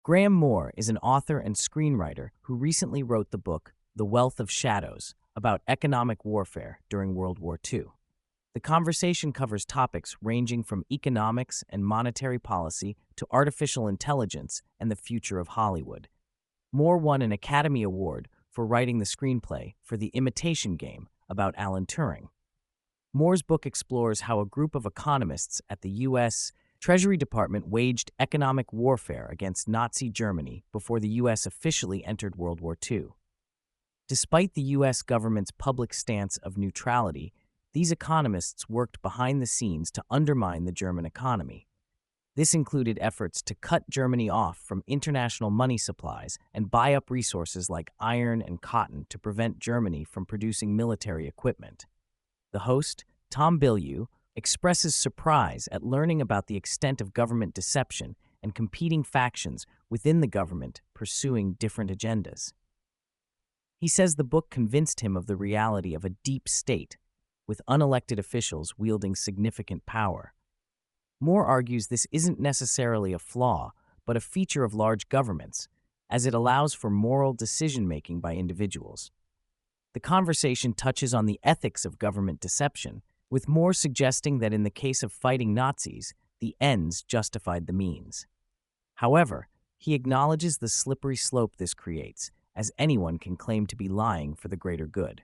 Graham Moore is an author and screenwriter who recently wrote the book The Wealth of Shadows about economic warfare during World War II. The conversation covers topics ranging from economics and monetary policy to artificial intelligence and the future of Hollywood. Moore won an Academy Award for writing the screenplay for The Imitation Game about Alan Turing. Moore's book explores how a group of economists at the U.S. Treasury Department waged economic warfare against Nazi Germany before the U.S. officially entered World War II. Despite the U.S. government's public stance of neutrality, these economists worked behind the scenes to undermine the German economy. This included efforts to cut Germany off from international money supplies and buy up resources like iron and cotton to prevent Germany from producing military equipment. The host, Tom Bilyeu, expresses surprise at learning about the extent of government deception and competing factions within the government pursuing different agendas. He says the book convinced him of the reality of a deep state, with unelected officials wielding significant power. Moore argues this isn't necessarily a flaw, but a feature of large governments, as it allows for moral decision-making by individuals. The conversation touches on the ethics of government deception, with Moore suggesting that in the case of fighting Nazis, the ends justified the means. However, he acknowledges the slippery slope this creates, as anyone can claim to be lying for the greater good.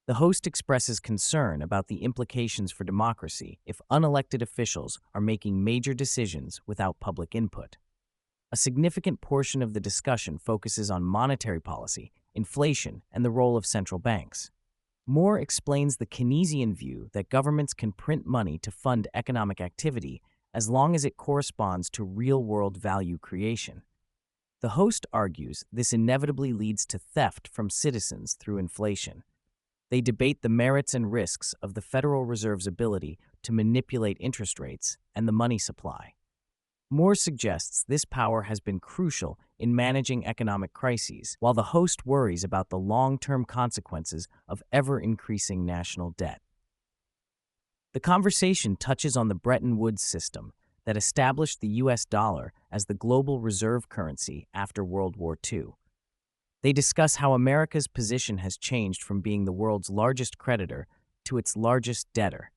The host expresses concern about the implications for democracy if unelected officials are making major decisions without public input. A significant portion of the discussion focuses on monetary policy, inflation, and the role of central banks. Moore explains the Keynesian view that governments can print money to fund economic activity as long as it corresponds to real-world value creation. The host argues this inevitably leads to theft from citizens through inflation. They debate the merits and risks of the Federal Reserve's ability to manipulate interest rates and the money supply. Moore suggests this power has been crucial in managing economic crises, while the host worries about the long-term consequences of ever-increasing national debt. The conversation touches on the Bretton Woods system that established the U.S. dollar as the global reserve currency after World War II. They discuss how America's position has changed from being the world's largest creditor to its largest debtor,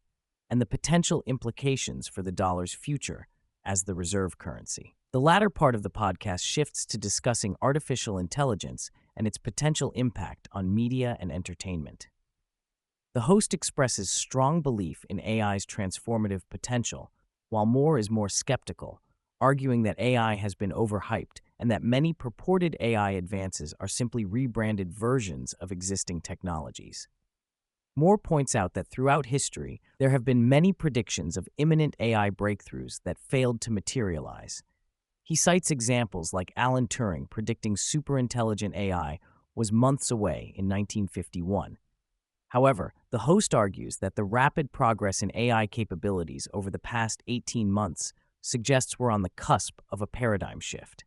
and the potential implications for the dollar's future as the reserve currency. The latter part of the podcast shifts to discussing artificial intelligence and its potential impact on media and entertainment. The host expresses strong belief in AI's transformative potential, while Moore is more skeptical, arguing that AI has been overhyped and that many purported AI advances are simply rebranded versions of existing technologies. Moore points out that throughout history, there have been many predictions of imminent AI breakthroughs that failed to materialize. He cites examples like Alan Turing predicting superintelligent AI was months away in 1951. However, the host argues that the rapid progress in AI capabilities over the past 18 months suggests we're on the cusp of a paradigm shift.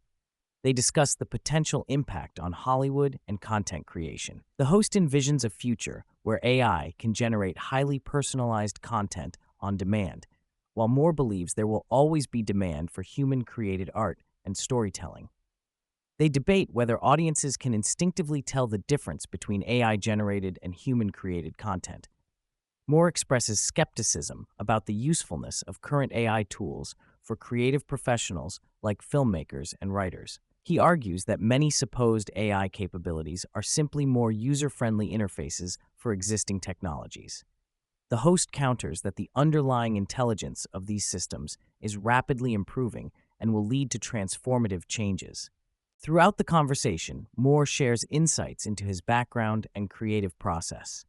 They discuss the potential impact on Hollywood and content creation. The host envisions a future where AI can generate highly personalized content on demand, while Moore believes there will always be demand for human-created art and storytelling. They debate whether audiences can instinctively tell the difference between AI-generated and human-created content. Moore expresses skepticism about the usefulness of current AI tools for creative professionals like filmmakers and writers. He argues that many supposed AI capabilities are simply more user-friendly interfaces for existing technologies. The host counters that the underlying intelligence of these systems is rapidly improving and will lead to transformative changes. Throughout the conversation, Moore shares insights into his background and creative process.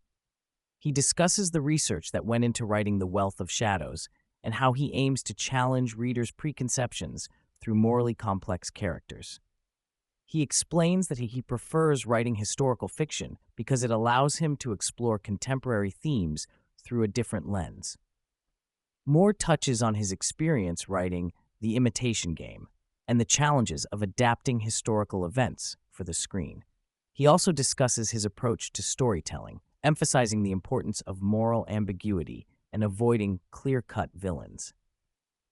He discusses the research that went into writing The Wealth of Shadows and how he aims to challenge readers' preconceptions through morally complex characters. He explains that he prefers writing historical fiction because it allows him to explore contemporary themes through a different lens. Moore touches on his experience writing The Imitation Game and the challenges of adapting historical events for the screen. He also discusses his approach to storytelling, emphasizing the importance of moral ambiguity and avoiding clear-cut villains.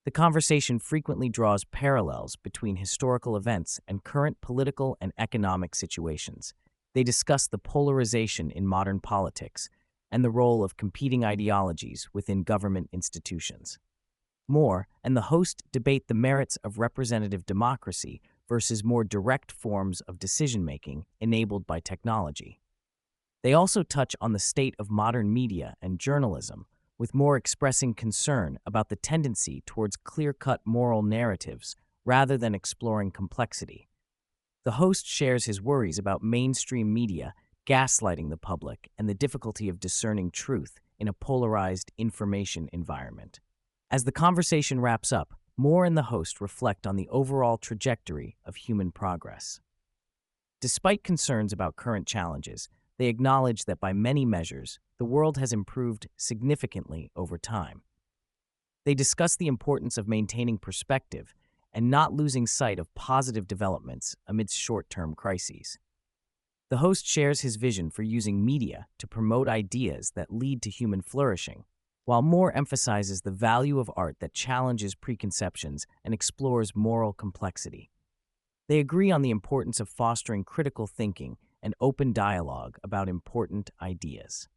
The conversation frequently draws parallels between historical events and current political and economic situations. They discuss the polarization in modern politics and the role of competing ideologies within government institutions. Moore and the host debate the merits of representative democracy versus more direct forms of decision-making enabled by technology. They also touch on the state of modern media and journalism, with Moore expressing concern about the tendency towards clear-cut moral narratives rather than exploring complexity. The host shares his worries about mainstream media gaslighting the public and the difficulty of discerning truth in a polarized information environment. As the conversation wraps up, Moore and the host reflect on the overall trajectory of human progress. Despite concerns about current challenges, they acknowledge that by many measures, the world has improved significantly over time. They discuss the importance of maintaining perspective and not losing sight of positive developments amidst short-term crises. The host shares his vision for using media to promote ideas that lead to human flourishing, while Moore emphasizes the value of art that challenges preconceptions and explores moral complexity. They agree on the importance of fostering critical thinking and open dialogue about important ideas.